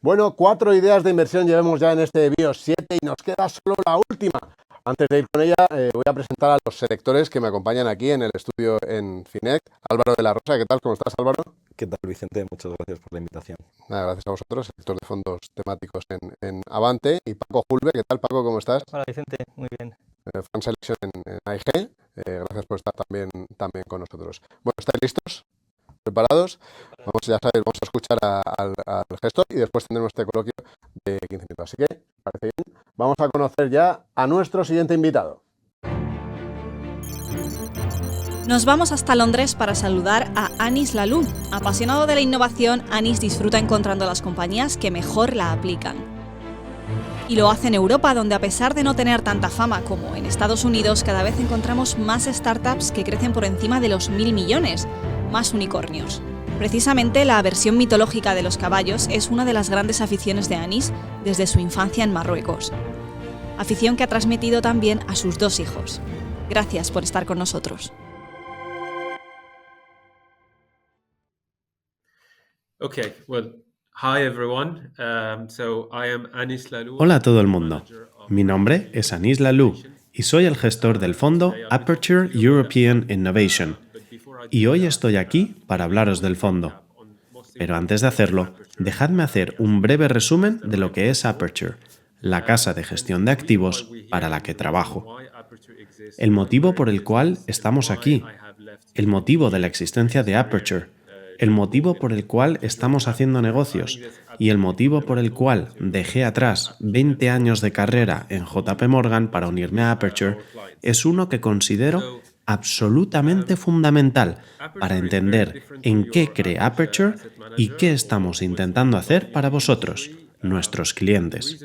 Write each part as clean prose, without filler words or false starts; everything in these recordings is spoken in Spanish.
Bueno, 4 ideas de inversión llevamos ya en este BIOS 7 y nos queda solo la última. Antes de ir con ella, voy a presentar a los selectores que me acompañan aquí en el estudio en Finec. Álvaro de la Rosa, ¿qué tal? ¿Cómo estás, Álvaro? ¿Qué tal, Vicente? Muchas gracias por la invitación. Nada, gracias a vosotros, selector de fondos temáticos en Avante. Y Paco Julve, ¿qué tal, Paco? ¿Cómo estás? Hola Vicente, muy bien. Fan Selection en AIG. Gracias por estar también con nosotros. Bueno, ¿estáis listos? ¿Preparados? Ya sabéis, vamos a escuchar al gestor y después tendremos este coloquio de 15 minutos. Así que, parece bien, vamos a conocer ya a nuestro siguiente invitado. Nos vamos hasta Londres para saludar a Anis Lalou. Apasionado de la innovación, Anis disfruta encontrando las compañías que mejor la aplican. Y lo hace en Europa, donde a pesar de no tener tanta fama como en Estados Unidos, cada vez encontramos más startups que crecen por encima de los 1.000 millones, más unicornios. Precisamente la versión mitológica de los caballos es una de las grandes aficiones de Anis desde su infancia en Marruecos. Afición que ha transmitido también a sus 2 hijos. Gracias por estar con nosotros. Okay, well, hi everyone. I am Anis Lalou. Hola a todo el mundo. Mi nombre es Anis Lalou y soy el gestor del fondo Aperture European Innovation. Y hoy estoy aquí para hablaros del fondo. Pero antes de hacerlo, dejadme hacer un breve resumen de lo que es Aperture, la casa de gestión de activos para la que trabajo. El motivo por el cual estamos aquí, el motivo de la existencia de Aperture, el motivo por el cual estamos haciendo negocios y el motivo por el cual dejé atrás 20 años de carrera en JP Morgan para unirme a Aperture es uno que considero absolutamente fundamental para entender en qué cree Aperture y qué estamos intentando hacer para vosotros, nuestros clientes.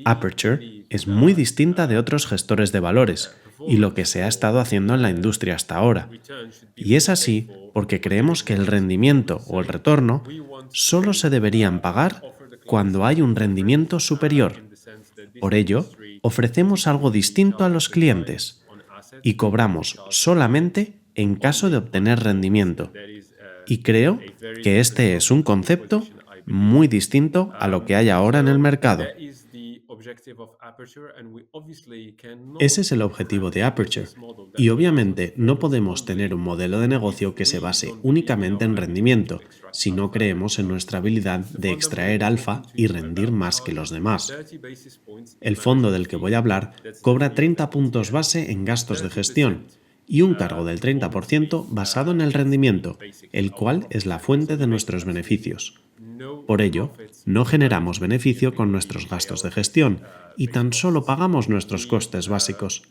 Aperture es muy distinta de otros gestores de valores y lo que se ha estado haciendo en la industria hasta ahora. Y es así porque creemos que el rendimiento o el retorno solo se deberían pagar cuando hay un rendimiento superior. Por ello, ofrecemos algo distinto a los clientes y cobramos solamente en caso de obtener rendimiento. Y creo que este es un concepto muy distinto a lo que hay ahora en el mercado. Ese es el objetivo de Aperture, y obviamente no podemos tener un modelo de negocio que se base únicamente en rendimiento, si no creemos en nuestra habilidad de extraer alfa y rendir más que los demás. El fondo del que voy a hablar cobra 30 puntos base en gastos de gestión y un cargo del 30% basado en el rendimiento, el cual es la fuente de nuestros beneficios. Por ello, no generamos beneficio con nuestros gastos de gestión y tan solo pagamos nuestros costes básicos.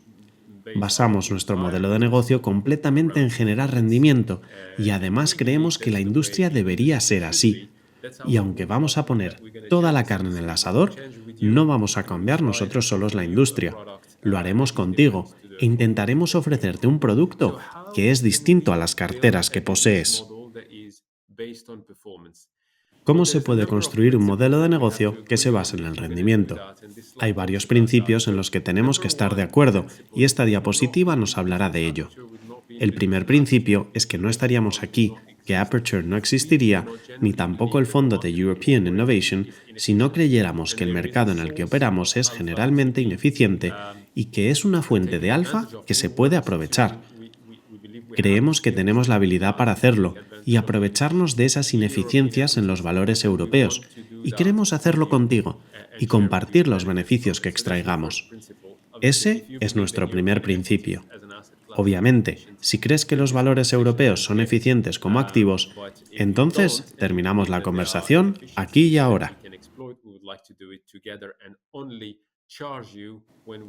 Basamos nuestro modelo de negocio completamente en generar rendimiento y además creemos que la industria debería ser así. Y aunque vamos a poner toda la carne en el asador, no vamos a cambiar nosotros solos la industria. Lo haremos contigo e intentaremos ofrecerte un producto que es distinto a las carteras que posees. ¿Cómo se puede construir un modelo de negocio que se base en el rendimiento? Hay varios principios en los que tenemos que estar de acuerdo y esta diapositiva nos hablará de ello. El primer principio es que no estaríamos aquí, que Aperture no existiría, ni tampoco el fondo de European Innovation, si no creyéramos que el mercado en el que operamos es generalmente ineficiente y que es una fuente de alfa que se puede aprovechar. Creemos que tenemos la habilidad para hacerlo y aprovecharnos de esas ineficiencias en los valores europeos, y queremos hacerlo contigo y compartir los beneficios que extraigamos. Ese es nuestro primer principio. Obviamente, si crees que los valores europeos son eficientes como activos, entonces terminamos la conversación aquí y ahora.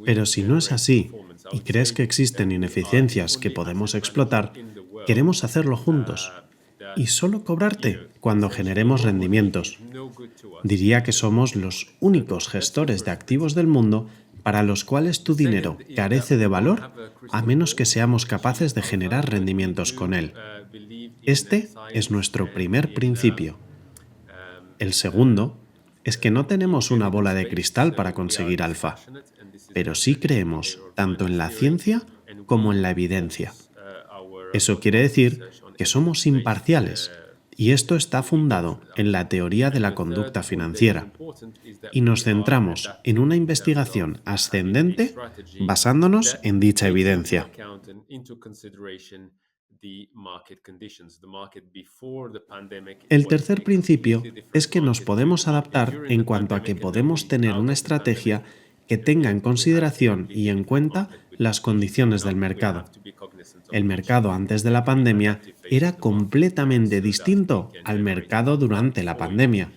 Pero si no es así y crees que existen ineficiencias que podemos explotar, queremos hacerlo juntos y solo cobrarte cuando generemos rendimientos. Diría que somos los únicos gestores de activos del mundo para los cuales tu dinero carece de valor a menos que seamos capaces de generar rendimientos con él. Este es nuestro primer principio. El segundo es que no tenemos una bola de cristal para conseguir alfa, pero sí creemos tanto en la ciencia como en la evidencia. Eso quiere decir que somos imparciales Y esto está fundado en la teoría de la conducta financiera. Y nos centramos en una investigación ascendente basándonos en dicha evidencia. El tercer principio es que nos podemos adaptar en cuanto a que podemos tener una estrategia que tenga en consideración y en cuenta las condiciones del mercado. El mercado antes de la pandemia era completamente distinto al mercado durante la pandemia.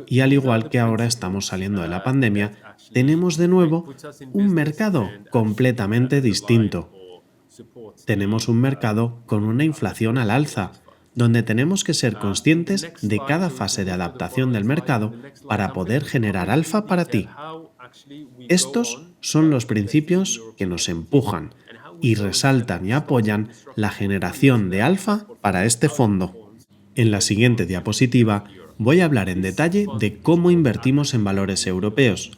Y al igual que ahora estamos saliendo de la pandemia, tenemos de nuevo un mercado completamente distinto. Tenemos un mercado con una inflación al alza, donde tenemos que ser conscientes de cada fase de adaptación del mercado para poder generar alfa para ti. Estos son los principios que nos empujan y resaltan y apoyan la generación de alfa para este fondo. En la siguiente diapositiva voy a hablar en detalle de cómo invertimos en valores europeos,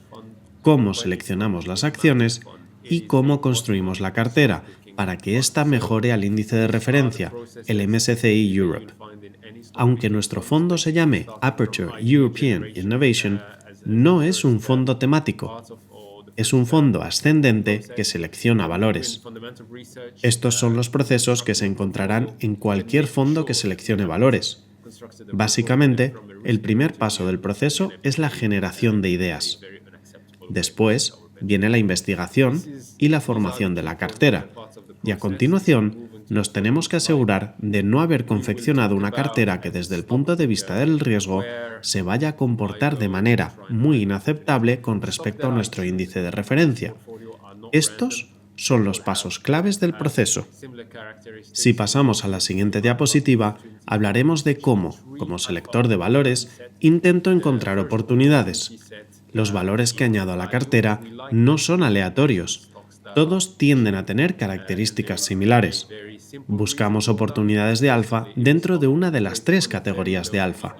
cómo seleccionamos las acciones y cómo construimos la cartera para que ésta mejore al índice de referencia, el MSCI Europe. Aunque nuestro fondo se llame Aperture European Innovation, no es un fondo temático. Es un fondo ascendente que selecciona valores. Estos son los procesos que se encontrarán en cualquier fondo que seleccione valores. Básicamente, el primer paso del proceso es la generación de ideas. Después viene la investigación y la formación de la cartera. Y a continuación, nos tenemos que asegurar de no haber confeccionado una cartera que desde el punto de vista del riesgo se vaya a comportar de manera muy inaceptable con respecto a nuestro índice de referencia. Estos son los pasos claves del proceso. Si pasamos a la siguiente diapositiva, hablaremos de cómo, como selector de valores, intento encontrar oportunidades. Los valores que añado a la cartera no son aleatorios. Todos tienden a tener características similares. Buscamos oportunidades de alfa dentro de una de las tres categorías de alfa.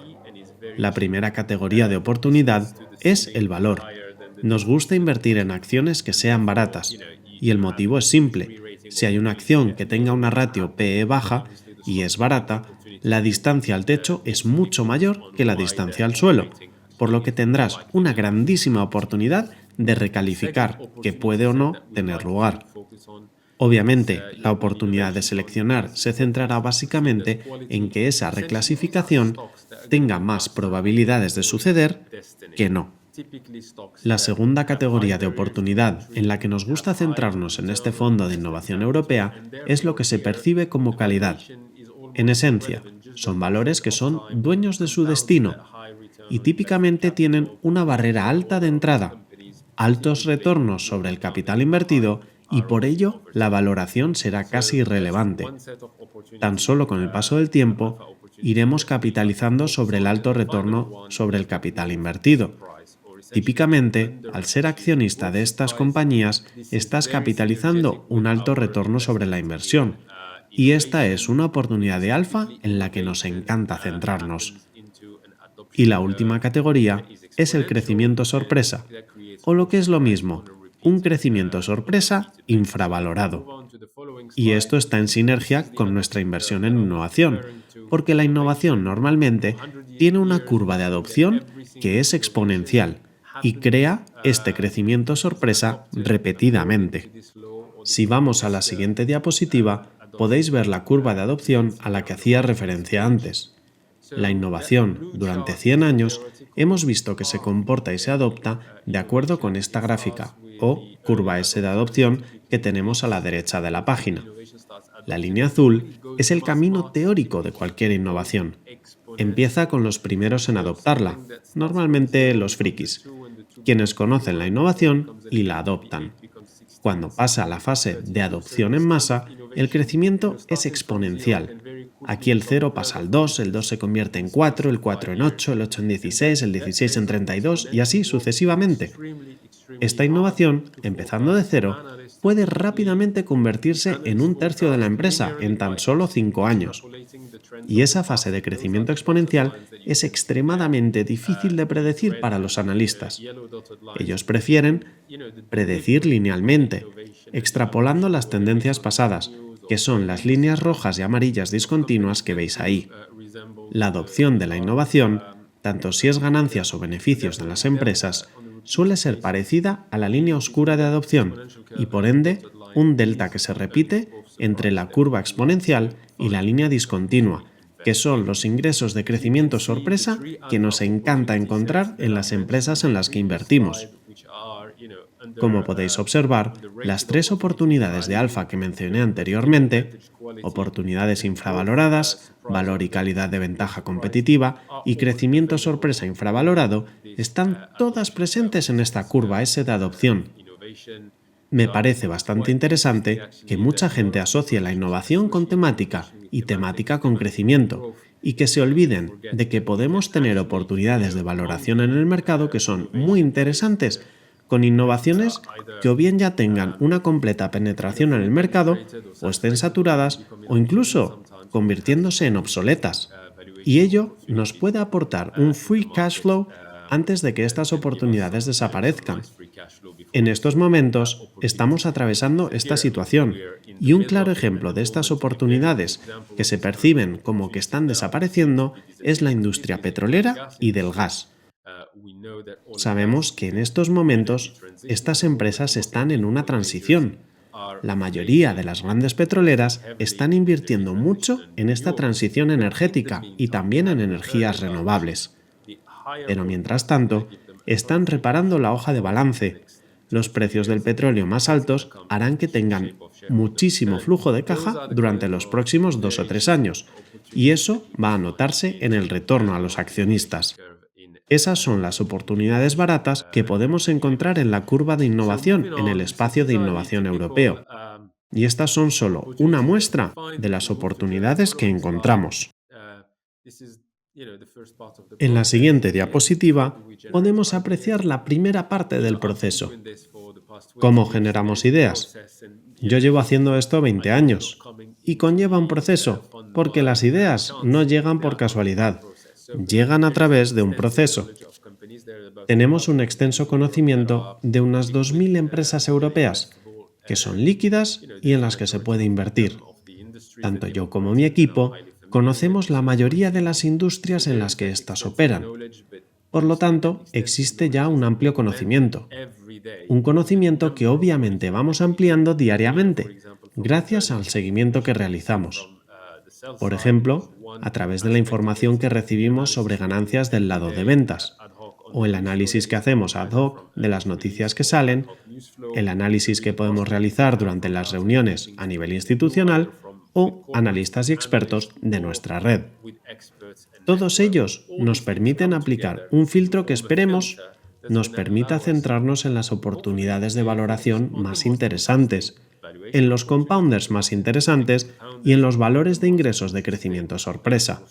La primera categoría de oportunidad es el valor. Nos gusta invertir en acciones que sean baratas, y el motivo es simple. Si hay una acción que tenga una ratio PE baja y es barata, la distancia al techo es mucho mayor que la distancia al suelo, por lo que tendrás una grandísima oportunidad de recalificar, que puede o no tener lugar. Obviamente, la oportunidad de seleccionar se centrará básicamente en que esa reclasificación tenga más probabilidades de suceder que no. La segunda categoría de oportunidad en la que nos gusta centrarnos en este fondo de innovación europea es lo que se percibe como calidad. En esencia, son valores que son dueños de su destino y típicamente tienen una barrera alta de entrada, altos retornos sobre el capital invertido y por ello la valoración será casi irrelevante. Tan solo con el paso del tiempo iremos capitalizando sobre el alto retorno sobre el capital invertido. Típicamente, al ser accionista de estas compañías, estás capitalizando un alto retorno sobre la inversión, y esta es una oportunidad de alfa en la que nos encanta centrarnos. Y la última categoría es el crecimiento sorpresa, o lo que es lo mismo, un crecimiento sorpresa infravalorado. Y esto está en sinergia con nuestra inversión en innovación, porque la innovación normalmente tiene una curva de adopción que es exponencial y crea este crecimiento sorpresa repetidamente. Si vamos a la siguiente diapositiva, podéis ver la curva de adopción a la que hacía referencia antes. La innovación, durante 100 años, hemos visto que se comporta y se adopta de acuerdo con esta gráfica, o curva S de adopción, que tenemos a la derecha de la página. La línea azul es el camino teórico de cualquier innovación. Empieza con los primeros en adoptarla, normalmente los frikis, quienes conocen la innovación y la adoptan. Cuando pasa a la fase de adopción en masa, el crecimiento es exponencial. Aquí el 0 pasa al 2, el 2 se convierte en 4, el 4 en 8, el 8 en 16, el 16 en 32 y así sucesivamente. Esta innovación, empezando de cero, puede rápidamente convertirse en un tercio de la empresa en tan solo 5 años. Y esa fase de crecimiento exponencial es extremadamente difícil de predecir para los analistas. Ellos prefieren predecir linealmente, extrapolando las tendencias pasadas, que son las líneas rojas y amarillas discontinuas que veis ahí. La adopción de la innovación, tanto si es ganancias o beneficios de las empresas, suele ser parecida a la línea oscura de adopción y, por ende, un delta que se repite entre la curva exponencial y la línea discontinua, que son los ingresos de crecimiento sorpresa que nos encanta encontrar en las empresas en las que invertimos. Como podéis observar, las 3 oportunidades de alfa que mencioné anteriormente, oportunidades infravaloradas, valor y calidad de ventaja competitiva y crecimiento sorpresa infravalorado, están todas presentes en esta curva S de adopción. Me parece bastante interesante que mucha gente asocie la innovación con temática y temática con crecimiento, y que se olviden de que podemos tener oportunidades de valoración en el mercado que son muy interesantes, con innovaciones que o bien ya tengan una completa penetración en el mercado, o estén saturadas, o incluso convirtiéndose en obsoletas. Y ello nos puede aportar un free cash flow antes de que estas oportunidades desaparezcan. En estos momentos estamos atravesando esta situación, y un claro ejemplo de estas oportunidades que se perciben como que están desapareciendo es la industria petrolera y del gas. Sabemos que en estos momentos estas empresas están en una transición. La mayoría de las grandes petroleras están invirtiendo mucho en esta transición energética y también en energías renovables. Pero mientras tanto, están reparando la hoja de balance. Los precios del petróleo más altos harán que tengan muchísimo flujo de caja durante los próximos 2 o 3 años, y eso va a notarse en el retorno a los accionistas. Esas son las oportunidades baratas que podemos encontrar en la curva de innovación en el espacio de innovación europeo. Y estas son solo una muestra de las oportunidades que encontramos. En la siguiente diapositiva podemos apreciar la primera parte del proceso. ¿Cómo generamos ideas? Yo llevo haciendo esto 20 años y conlleva un proceso, porque las ideas no llegan por casualidad. Llegan a través de un proceso. Tenemos un extenso conocimiento de unas 2.000 empresas europeas, que son líquidas y en las que se puede invertir. Tanto yo como mi equipo conocemos la mayoría de las industrias en las que éstas operan. Por lo tanto, existe ya un amplio conocimiento. Un conocimiento que obviamente vamos ampliando diariamente, gracias al seguimiento que realizamos. Por ejemplo, a través de la información que recibimos sobre ganancias del lado de ventas, o el análisis que hacemos ad hoc de las noticias que salen, el análisis que podemos realizar durante las reuniones a nivel institucional, o analistas y expertos de nuestra red. Todos ellos nos permiten aplicar un filtro que esperemos nos permita centrarnos en las oportunidades de valoración más interesantes, en los compounders más interesantes y en los valores de ingresos de crecimiento sorpresa.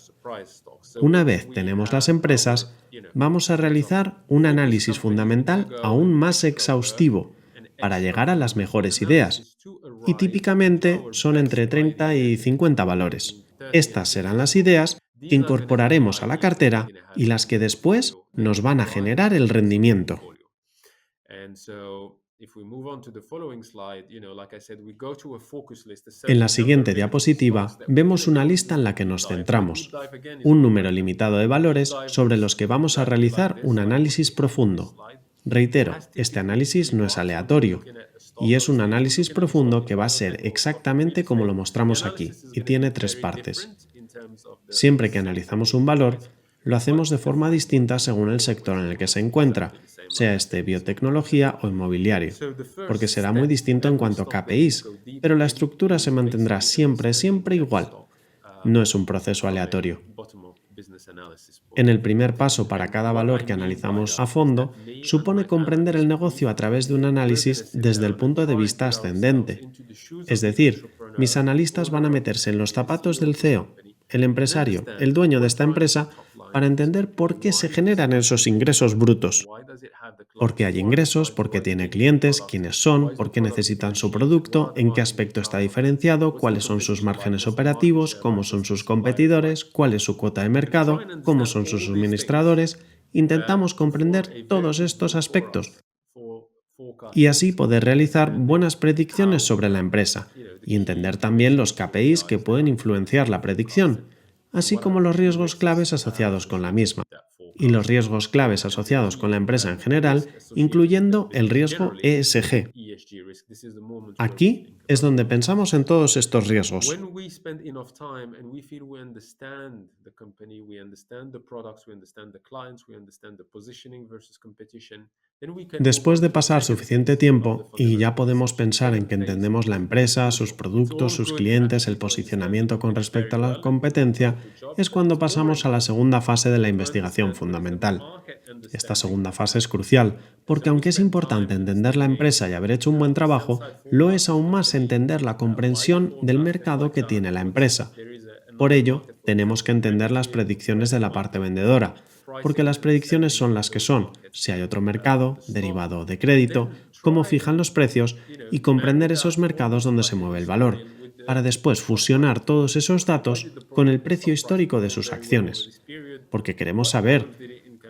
Una vez tenemos las empresas, vamos a realizar un análisis fundamental aún más exhaustivo para llegar a las mejores ideas, y típicamente son entre 30 y 50 valores. Estas serán las ideas que incorporaremos a la cartera y las que después nos van a generar el rendimiento. En la siguiente diapositiva vemos una lista en la que nos centramos, un número limitado de valores sobre los que vamos a realizar un análisis profundo. Reitero, este análisis no es aleatorio, y es un análisis profundo que va a ser exactamente como lo mostramos aquí, y tiene 3 partes. Siempre que analizamos un valor, lo hacemos de forma distinta según el sector en el que se encuentra, sea este biotecnología o inmobiliario, porque será muy distinto en cuanto a KPIs, pero la estructura se mantendrá siempre igual. No es un proceso aleatorio. En el primer paso para cada valor que analizamos a fondo, supone comprender el negocio a través de un análisis desde el punto de vista ascendente. Es decir, mis analistas van a meterse en los zapatos del CEO, el empresario, el dueño de esta empresa, para entender por qué se generan esos ingresos brutos. ¿Por qué hay ingresos? ¿Por qué tiene clientes? ¿Quiénes son? ¿Por qué necesitan su producto? ¿En qué aspecto está diferenciado? ¿Cuáles son sus márgenes operativos? ¿Cómo son sus competidores? ¿Cuál es su cuota de mercado? ¿Cómo son sus suministradores? Intentamos comprender todos estos aspectos y así poder realizar buenas predicciones sobre la empresa y entender también los KPIs que pueden influenciar la predicción. así como los riesgos claves asociados con la misma, y los riesgos claves asociados con la empresa en general, incluyendo el riesgo ESG. Aquí es donde pensamos en todos estos riesgos. Después de pasar suficiente tiempo y ya podemos pensar en que entendemos la empresa, sus productos, sus clientes, el posicionamiento con respecto a la competencia, es cuando pasamos a la segunda fase de la investigación fundamental. Esta segunda fase es crucial, porque aunque es importante entender la empresa y haber hecho un buen trabajo, lo es aún más entender la comprensión del mercado que tiene la empresa. Por ello, tenemos que entender las predicciones de la parte vendedora, porque las predicciones son las que son, si hay otro mercado, derivado de crédito, cómo fijan los precios y comprender esos mercados donde se mueve el valor, para después fusionar todos esos datos con el precio histórico de sus acciones. Porque queremos saber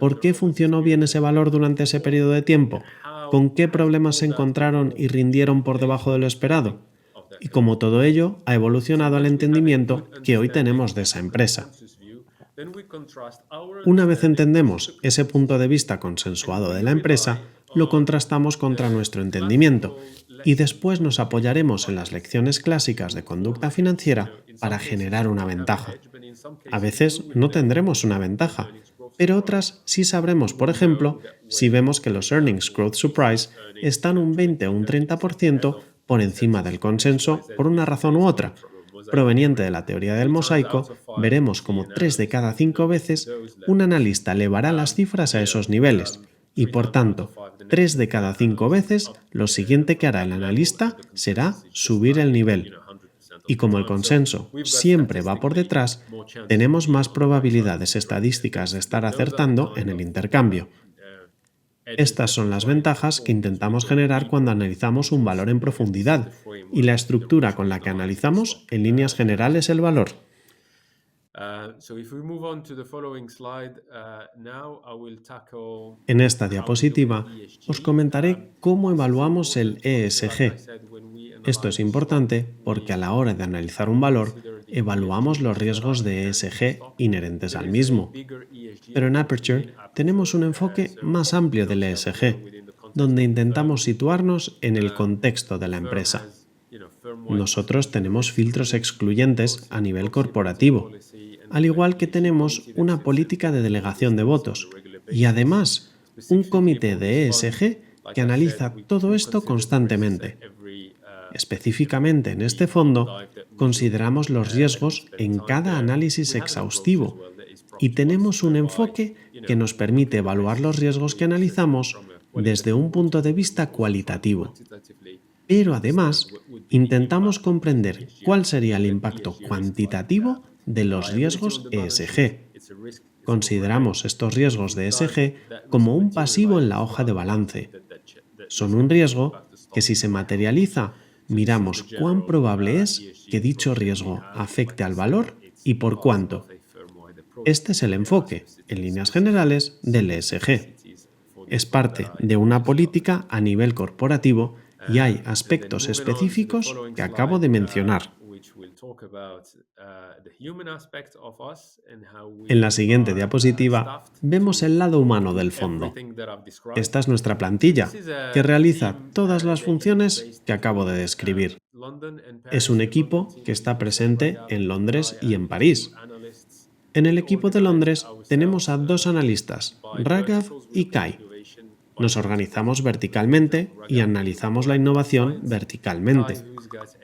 por qué funcionó bien ese valor durante ese periodo de tiempo, con qué problemas se encontraron y rindieron por debajo de lo esperado, y cómo todo ello ha evolucionado al entendimiento que hoy tenemos de esa empresa. Una vez entendemos ese punto de vista consensuado de la empresa, lo contrastamos contra nuestro entendimiento y después nos apoyaremos en las lecciones clásicas de conducta financiera para generar una ventaja. A veces no tendremos una ventaja, pero otras sí sabremos, por ejemplo, si vemos que los Earnings Growth Surprise están un 20 o un 30% por encima del consenso por una razón u otra. Proveniente de la teoría del mosaico, veremos como 3 de cada 5 veces un analista elevará las cifras a esos niveles y, por tanto, 3 de cada 5 veces lo siguiente que hará el analista será subir el nivel. Y como el consenso siempre va por detrás, tenemos más probabilidades estadísticas de estar acertando en el intercambio. Estas son las ventajas que intentamos generar cuando analizamos un valor en profundidad y la estructura con la que analizamos en líneas generales el valor. En esta diapositiva os comentaré cómo evaluamos el ESG. Esto es importante porque a la hora de analizar un valor, evaluamos los riesgos de ESG inherentes al mismo. Pero en Aperture tenemos un enfoque más amplio del ESG, donde intentamos situarnos en el contexto de la empresa. Nosotros tenemos filtros excluyentes a nivel corporativo, al igual que tenemos una política de delegación de votos y además un comité de ESG que analiza todo esto constantemente. Específicamente en este fondo, consideramos los riesgos en cada análisis exhaustivo y tenemos un enfoque que nos permite evaluar los riesgos que analizamos desde un punto de vista cualitativo. Pero además, intentamos comprender cuál sería el impacto cuantitativo de los riesgos ESG. Consideramos estos riesgos de ESG como un pasivo en la hoja de balance. Son un riesgo que, si se materializa, miramos cuán probable es que dicho riesgo afecte al valor y por cuánto. Este es el enfoque, en líneas generales, del ESG. Es parte de una política a nivel corporativo y hay aspectos específicos que acabo de mencionar. En la siguiente diapositiva vemos el lado humano del fondo. Esta es nuestra plantilla, que realiza todas las funciones que acabo de describir. Es un equipo que está presente en Londres y en París. En el equipo de Londres tenemos a 2 analistas, Raghav y Kai. Nos organizamos verticalmente y analizamos la innovación verticalmente.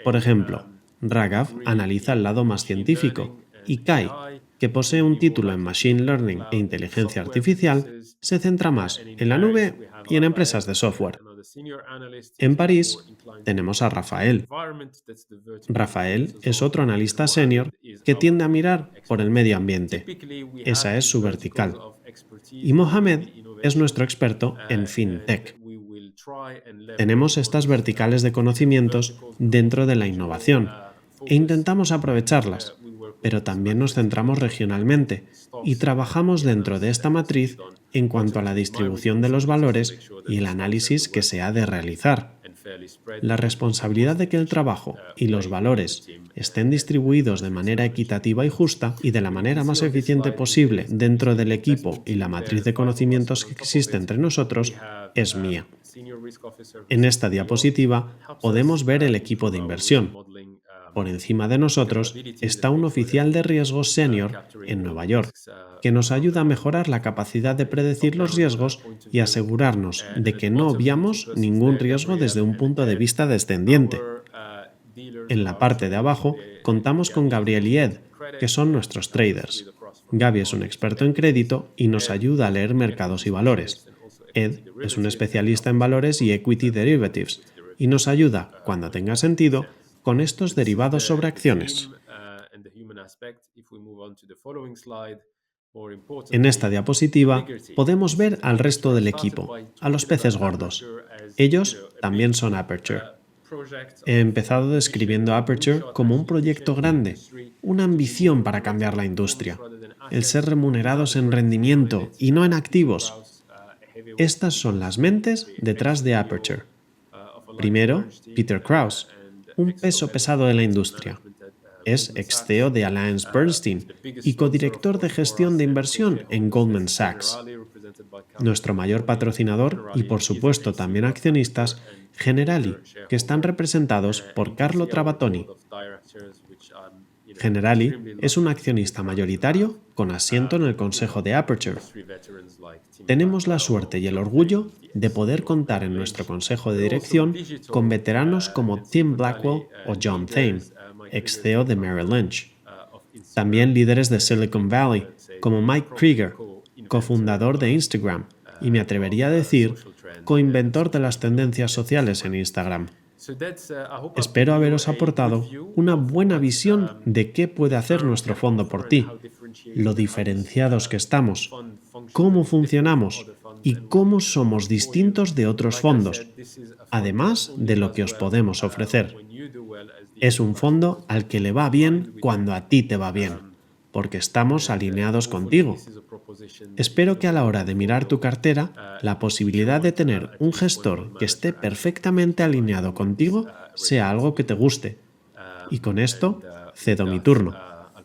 Por ejemplo, Raghav analiza el lado más científico y Kai, que posee un título en Machine Learning e Inteligencia Artificial, se centra más en la nube y en empresas de software. En París tenemos a Rafael. Rafael es otro analista senior que tiende a mirar por el medio ambiente. Esa es su vertical. Y Mohamed es nuestro experto en FinTech. Tenemos estas verticales de conocimientos dentro de la innovación e intentamos aprovecharlas, pero también nos centramos regionalmente y trabajamos dentro de esta matriz en cuanto a la distribución de los valores y el análisis que se ha de realizar. La responsabilidad de que el trabajo y los valores estén distribuidos de manera equitativa y justa y de la manera más eficiente posible dentro del equipo y la matriz de conocimientos que existe entre nosotros es mía. En esta diapositiva podemos ver el equipo de inversión. Por encima de nosotros está un oficial de riesgos senior en Nueva York, que nos ayuda a mejorar la capacidad de predecir los riesgos y asegurarnos de que no obviamos ningún riesgo desde un punto de vista descendiente. En la parte de abajo contamos con Gabriel y Ed, que son nuestros traders. Gaby es un experto en crédito y nos ayuda a leer mercados y valores. Ed es un especialista en valores y equity derivatives y nos ayuda, cuando tenga sentido, con estos derivados sobre acciones. En esta diapositiva podemos ver al resto del equipo, a los peces gordos. Ellos también son Aperture. He empezado describiendo Aperture como un proyecto grande, una ambición para cambiar la industria, el ser remunerados en rendimiento y no en activos. Estas son las mentes detrás de Aperture. Primero, Peter Krause, un peso pesado de la industria. Es ex-CEO de AllianceBernstein y codirector de gestión de inversión en Goldman Sachs. Nuestro mayor patrocinador y, por supuesto, también accionistas, Generali, que están representados por Carlo Travatoni. Generali es un accionista mayoritario con asiento en el consejo de Aperture. Tenemos la suerte y el orgullo de poder contar en nuestro consejo de dirección con veteranos como Tim Blackwell o John Thain, ex-CEO de Merrill Lynch. También líderes de Silicon Valley, como Mike Krieger, cofundador de Instagram, y me atrevería a decir, coinventor de las tendencias sociales en Instagram. Espero haberos aportado una buena visión de qué puede hacer nuestro fondo por ti, lo diferenciados que estamos, cómo funcionamos y cómo somos distintos de otros fondos, además de lo que os podemos ofrecer. Es un fondo al que le va bien cuando a ti te va bien, porque estamos alineados contigo. Espero que a la hora de mirar tu cartera, la posibilidad de tener un gestor que esté perfectamente alineado contigo sea algo que te guste. Y con esto, cedo mi turno.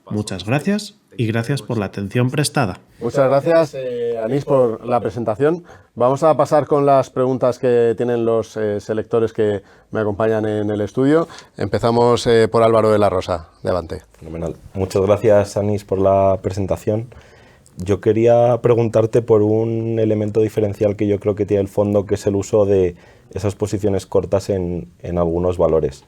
Muchas gracias y gracias por la atención prestada. Muchas gracias, Anis, por la presentación. Vamos a pasar con las preguntas que tienen los selectores que me acompañan en el estudio. Empezamos por Álvaro de la Rosa. Adelante. Fenomenal. Muchas gracias, Anis, por la presentación. Yo quería preguntarte por un elemento diferencial que yo creo que tiene el fondo, que es el uso de esas posiciones cortas en algunos valores.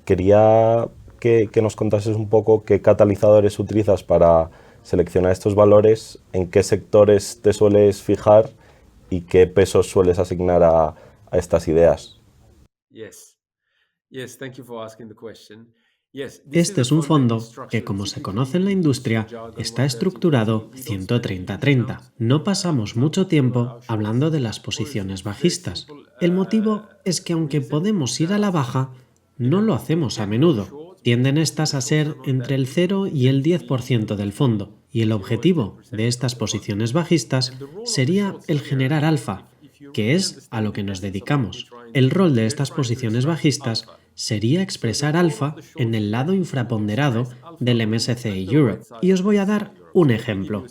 Quería que nos contases un poco qué catalizadores utilizas para seleccionar estos valores, en qué sectores te sueles fijar y qué pesos sueles asignar a estas ideas. Este es un fondo que, como se conoce en la industria, está estructurado 130-30. No pasamos mucho tiempo hablando de las posiciones bajistas. El motivo es que, aunque podemos ir a la baja, no lo hacemos a menudo. Tienden estas a ser entre el 0 y el 10% del fondo, y el objetivo de estas posiciones bajistas sería el generar alfa, que es a lo que nos dedicamos. El rol de estas posiciones bajistas sería expresar alfa en el lado infraponderado del MSCI Europe. Y os voy a dar un ejemplo.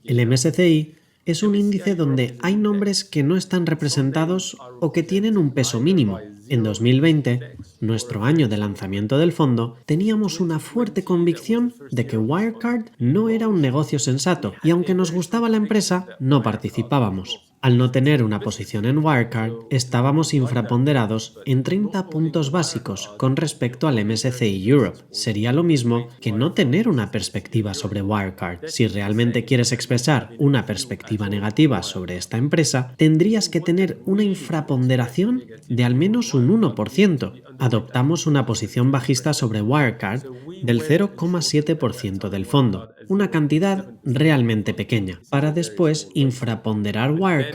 El MSCI es un índice donde hay nombres que no están representados o que tienen un peso mínimo. En 2020, nuestro año de lanzamiento del fondo, teníamos una fuerte convicción de que Wirecard no era un negocio sensato y aunque nos gustaba la empresa, no participábamos. Al no tener una posición en Wirecard, estábamos infraponderados en 30 puntos básicos con respecto al MSCI Europe. Sería lo mismo que no tener una perspectiva sobre Wirecard. Si realmente quieres expresar una perspectiva negativa sobre esta empresa, tendrías que tener una infraponderación de al menos un 1%. Adoptamos una posición bajista sobre Wirecard del 0,7% del fondo, una cantidad realmente pequeña, para después infraponderar Wirecard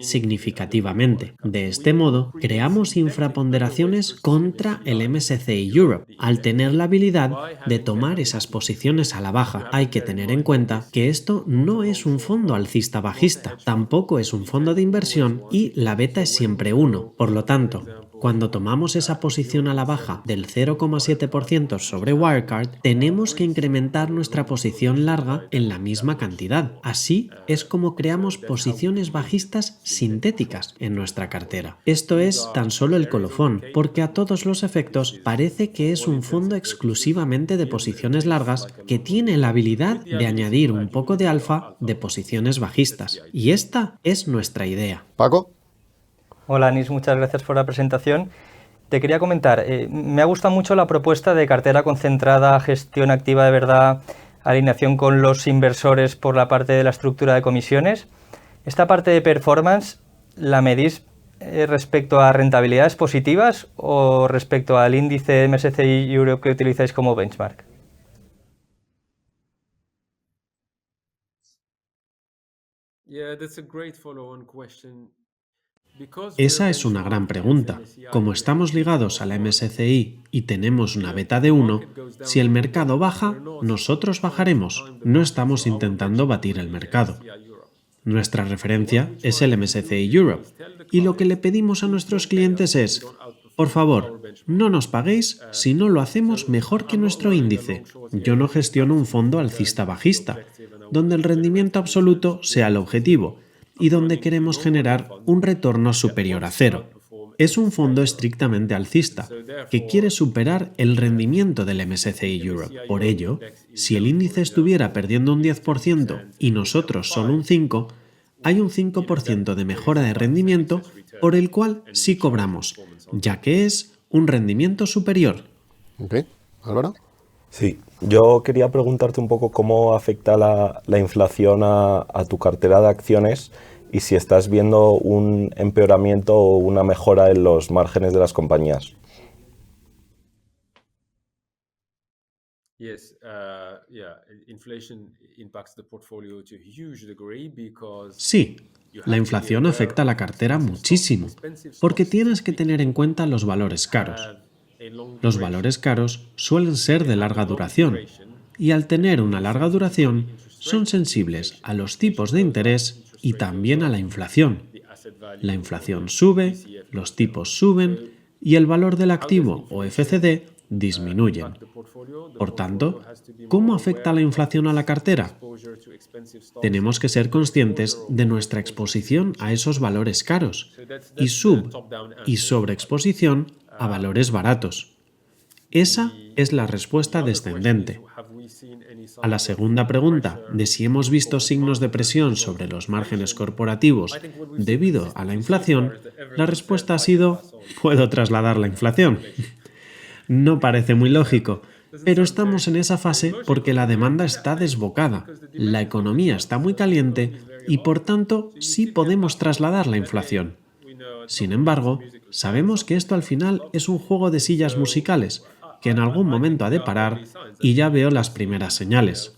significativamente. De este modo, creamos infraponderaciones contra el MSCI Europe, al tener la habilidad de tomar esas posiciones a la baja. Hay que tener en cuenta que esto no es un fondo alcista bajista, tampoco es un fondo de inversión y la beta es siempre 1. Por lo tanto, Cuando tomamos esa posición a la baja del 0,7% sobre Wirecard, tenemos que incrementar nuestra posición larga en la misma cantidad. Así es como creamos posiciones bajistas sintéticas en nuestra cartera. Esto es tan solo el colofón, porque a todos los efectos parece que es un fondo exclusivamente de posiciones largas que tiene la habilidad de añadir un poco de alfa de posiciones bajistas. Y esta es nuestra idea. Paco. Hola Anis, muchas gracias por la presentación. Te quería comentar, me ha gustado mucho la propuesta de cartera concentrada, gestión activa de verdad, alineación con los inversores por la parte de la estructura de comisiones. Esta parte de performance, ¿la medís respecto a rentabilidades positivas o respecto al índice MSCI Europe que utilizáis como benchmark? Esa es una gran pregunta. Como estamos ligados a la MSCI y tenemos una beta de 1, si el mercado baja, nosotros bajaremos. No estamos intentando batir el mercado. Nuestra referencia es el MSCI Europe y lo que le pedimos a nuestros clientes es: por favor, no nos paguéis si no lo hacemos mejor que nuestro índice. Yo no gestiono un fondo alcista-bajista, donde el rendimiento absoluto sea el objetivo y donde queremos generar un retorno superior a cero. Es un fondo estrictamente alcista, que quiere superar el rendimiento del MSCI Europe. Por ello, si el índice estuviera perdiendo un 10% y nosotros solo un 5%, hay un 5% de mejora de rendimiento por el cual sí cobramos, ya que es un rendimiento superior. Ok, Álvaro. Sí, yo quería preguntarte un poco cómo afecta la inflación a tu cartera de acciones y si estás viendo un empeoramiento o una mejora en los márgenes de las compañías. Sí, la inflación afecta a la cartera muchísimo, porque tienes que tener en cuenta los valores caros. Los valores caros suelen ser de larga duración, y al tener una larga duración, son sensibles a los tipos de interés y también a la inflación. La inflación sube, los tipos suben y el valor del activo o FCD disminuyen. Por tanto, ¿cómo afecta la inflación a la cartera? Tenemos que ser conscientes de nuestra exposición a esos valores caros y y sobreexposición a valores baratos. Esa es la respuesta descendente. A la segunda pregunta de si hemos visto signos de presión sobre los márgenes corporativos debido a la inflación, la respuesta ha sido: puedo trasladar la inflación. No parece muy lógico, pero estamos en esa fase porque la demanda está desbocada, la economía está muy caliente y por tanto sí podemos trasladar la inflación. Sin embargo, sabemos que esto al final es un juego de sillas musicales, que en algún momento ha de parar y ya veo las primeras señales.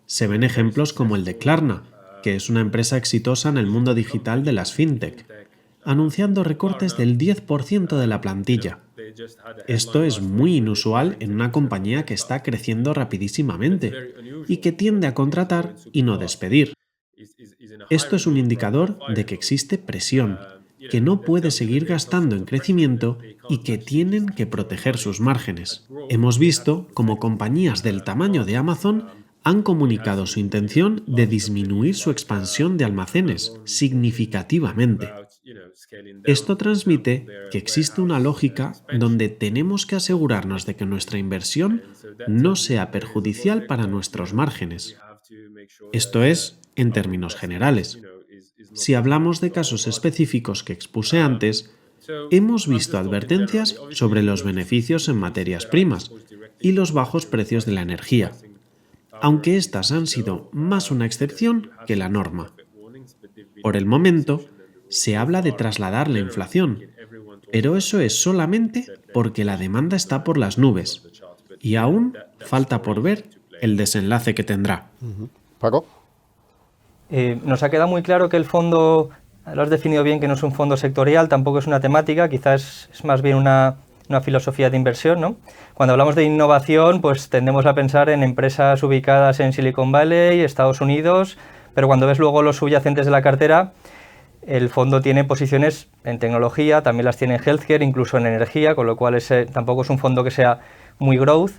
Se ven ejemplos como el de Klarna, que es una empresa exitosa en el mundo digital de las fintech, anunciando recortes del 10% de la plantilla. Esto es muy inusual en una compañía que está creciendo rapidísimamente y que tiende a contratar y no despedir. Esto es un indicador de que existe presión, que no puede seguir gastando en crecimiento y que tienen que proteger sus márgenes. Hemos visto cómo compañías del tamaño de Amazon han comunicado su intención de disminuir su expansión de almacenes significativamente. Esto transmite que existe una lógica donde tenemos que asegurarnos de que nuestra inversión no sea perjudicial para nuestros márgenes. Esto es, en términos generales. Si hablamos de casos específicos que expuse antes, hemos visto advertencias sobre los beneficios en materias primas y los bajos precios de la energía, aunque estas han sido más una excepción que la norma. Por el momento, se habla de trasladar la inflación, pero eso es solamente porque la demanda está por las nubes y aún falta por ver el desenlace que tendrá. Paco. Nos ha quedado muy claro que el fondo, lo has definido bien, que no es un fondo sectorial, tampoco es una temática, quizás es más bien una filosofía de inversión, ¿no? Cuando hablamos de innovación, pues tendemos a pensar en empresas ubicadas en Silicon Valley, Estados Unidos, pero cuando ves luego los subyacentes de la cartera, el fondo tiene posiciones en tecnología, también las tiene en healthcare, incluso en energía, con lo cual tampoco es un fondo que sea muy growth.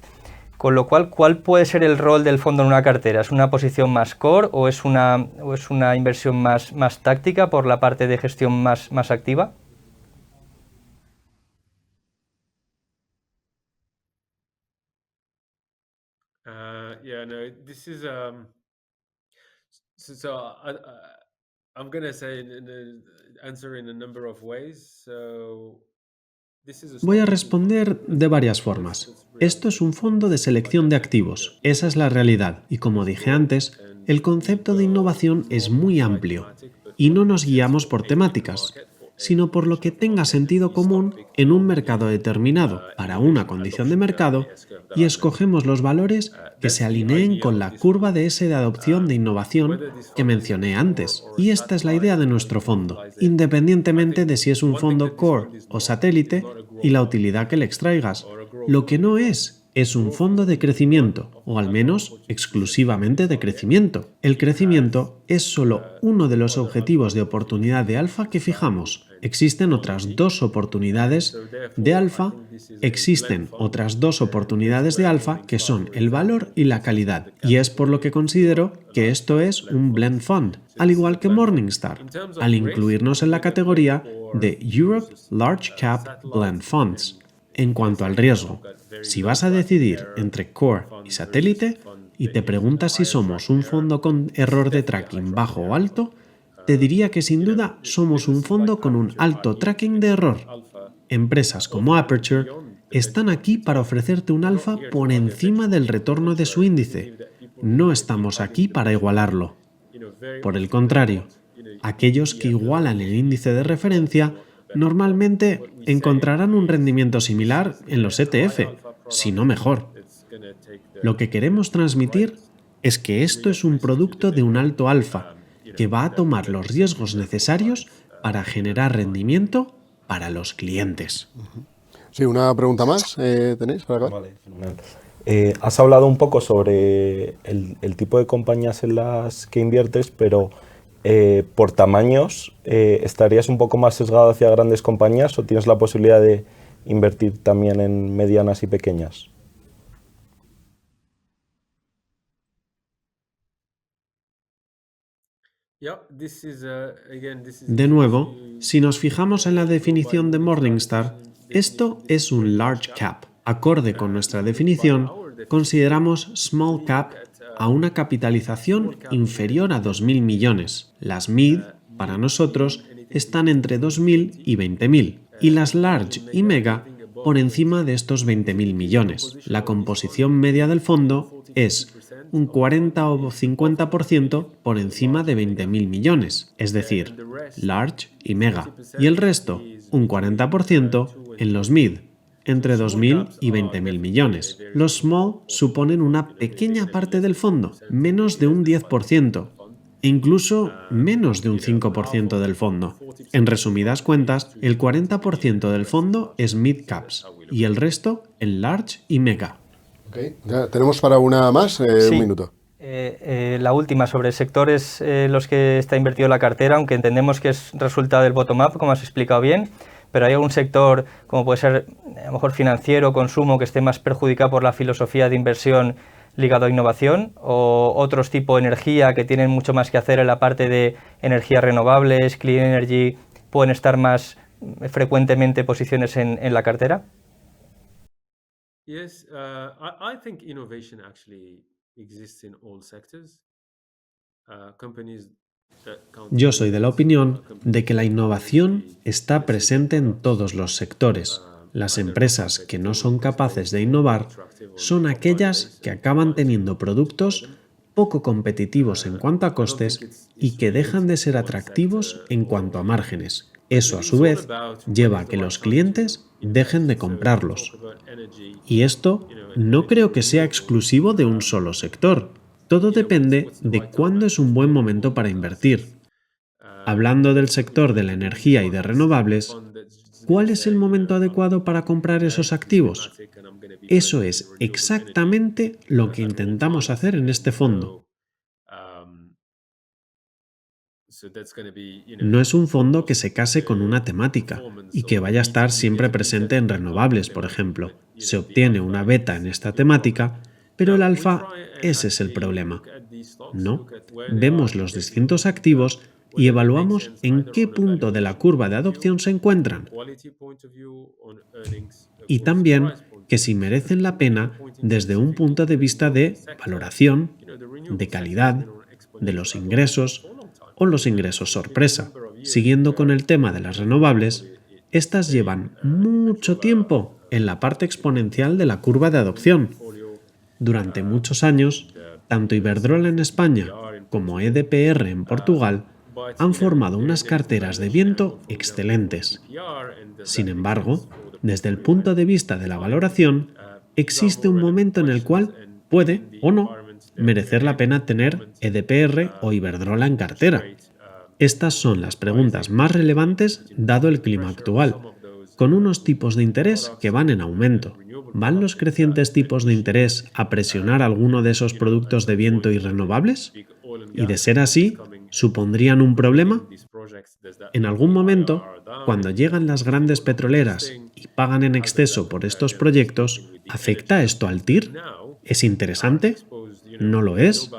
Con lo cual, ¿cuál puede ser el rol del fondo en una cartera? ¿Es una posición más core o es una inversión más táctica por la parte de gestión más activa? Yeah, no, this is I'm gonna say answer in a number of ways. Voy a responder de varias formas. Esto es un fondo de selección de activos, esa es la realidad, y como dije antes, el concepto de innovación es muy amplio, y no nos guiamos por temáticas, sino por lo que tenga sentido común en un mercado determinado, para una condición de mercado, y escogemos los valores que se alineen con la curva de S de adopción de innovación que mencioné antes. Y esta es la idea de nuestro fondo, independientemente de si es un fondo core o satélite y la utilidad que le extraigas. Lo que no es un fondo de crecimiento, o al menos exclusivamente de crecimiento. El crecimiento es solo uno de los objetivos de oportunidad de alfa que fijamos. Existen otras dos oportunidades de alfa, que son el valor y la calidad, y es por lo que considero que esto es un blend fund, al igual que Morningstar, al incluirnos en la categoría de Europe Large Cap Blend Funds. En cuanto al riesgo, si vas a decidir entre core y satélite y te preguntas si somos un fondo con error de tracking bajo o alto, te diría que sin duda somos un fondo con un alto tracking de error. Empresas como Aperture están aquí para ofrecerte un alfa por encima del retorno de su índice. No estamos aquí para igualarlo. Por el contrario, aquellos que igualan el índice de referencia normalmente encontrarán un rendimiento similar en los ETF, si no mejor. Lo que queremos transmitir es que esto es un producto de un alto alfa, que va a tomar los riesgos necesarios para generar rendimiento para los clientes. Sí, una pregunta más tenéis para acabar. Vale, fenomenal. Has hablado un poco sobre el tipo de compañías en las que inviertes, pero por tamaños, ¿estarías un poco más sesgado hacia grandes compañías o tienes la posibilidad de invertir también en medianas y pequeñas? De nuevo, si nos fijamos en la definición de Morningstar, esto es un large cap. Acorde con nuestra definición, consideramos small cap a una capitalización inferior a 2.000 millones. Las mid, para nosotros, están entre 2.000 y 20.000, y las large y mega por encima de estos 20.000 millones. La composición media del fondo es un 40 o 50% por encima de 20.000 millones, es decir, large y mega, y el resto, un 40% en los mid, entre 2.000 y 20.000 millones. Los small suponen una pequeña parte del fondo, menos de un 10%, e incluso menos de un 5% del fondo. En resumidas cuentas, el 40% del fondo es mid caps y el resto en large y mega. Okay. Ya tenemos para una más, Sí. un minuto. La última, sobre sectores los que está invertido la cartera, aunque entendemos que es resultado del bottom-up, como has explicado bien, pero hay algún sector, como puede ser a lo mejor financiero, consumo, que esté más perjudicado por la filosofía de inversión ligado a innovación, o otros tipo de energía que tienen mucho más que hacer en la parte de energías renovables, clean energy, pueden estar más frecuentemente posiciones en la cartera. Yes, I think innovation actually exists in all sectors. Companies that count Yo soy de la opinión de que la companies innovación energy, está presente en todos los sectores. Las empresas que no son capaces de innovar son aquellas que acaban teniendo productos poco competitivos en cuanto a costes y que dejan de ser atractivos en cuanto a márgenes. Eso, a su vez, lleva a que los clientes dejen de comprarlos. Y esto no creo que sea exclusivo de un solo sector. Todo depende de cuándo es un buen momento para invertir. Hablando del sector de la energía y de renovables, ¿cuál es el momento adecuado para comprar esos activos? Eso es exactamente lo que intentamos hacer en este fondo. No es un fondo que se case con una temática y que vaya a estar siempre presente en renovables, por ejemplo. Se obtiene una beta en esta temática, pero el alfa, ese es el problema. No, vemos los distintos activos y evaluamos en qué punto de la curva de adopción se encuentran. Y también que si merecen la pena desde un punto de vista de valoración, de calidad, de los ingresos o los ingresos sorpresa. Siguiendo con el tema de las renovables, estas llevan mucho tiempo en la parte exponencial de la curva de adopción. Durante muchos años, tanto Iberdrola en España como EDPR en Portugal han formado unas carteras de viento excelentes. Sin embargo, desde el punto de vista de la valoración, existe un momento en el cual puede o no merecer la pena tener EDPR o Iberdrola en cartera. Estas son las preguntas más relevantes dado el clima actual, con unos tipos de interés que van en aumento. ¿Van los crecientes tipos de interés a presionar alguno de esos productos de viento y renovables? Y de ser así, ¿supondrían un problema? En algún momento, cuando llegan las grandes petroleras y pagan en exceso por estos proyectos, ¿afecta esto al TIR? ¿Es interesante? ¿No lo es?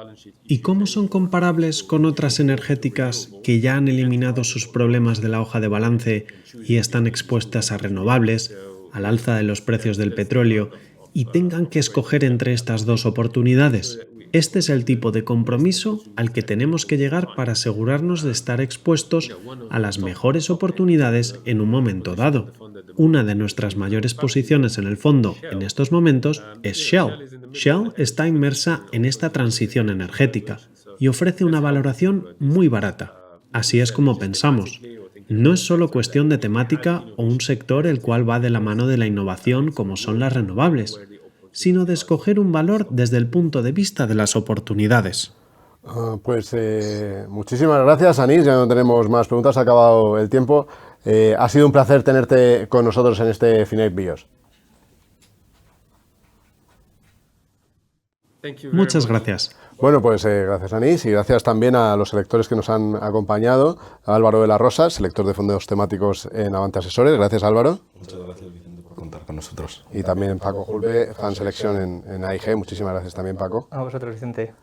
¿Y cómo son comparables con otras energéticas que ya han eliminado sus problemas de la hoja de balance y están expuestas a renovables, al alza de los precios del petróleo y tengan que escoger entre estas dos oportunidades? Este es el tipo de compromiso al que tenemos que llegar para asegurarnos de estar expuestos a las mejores oportunidades en un momento dado. Una de nuestras mayores posiciones en el fondo en estos momentos es Shell. Shell está inmersa en esta transición energética y ofrece una valoración muy barata. Así es como pensamos. No es solo cuestión de temática o un sector el cual va de la mano de la innovación como son las renovables, sino de escoger un valor desde el punto de vista de las oportunidades. Muchísimas gracias, Anis. Ya no tenemos más preguntas, ha acabado el tiempo. Ha sido un placer tenerte con nosotros en este Finite Bios. Muchas gracias. Bueno, pues gracias, Anis, y gracias también a los selectores que nos han acompañado. A Álvaro de la Rosa, selector de fondos temáticos en Avante Asesores. Gracias, Álvaro. Muchas gracias, Vicente, por contar con nosotros. Y también Paco Julve, Fan Selección en AIG. Muchísimas gracias también, Paco. A vosotros, Vicente.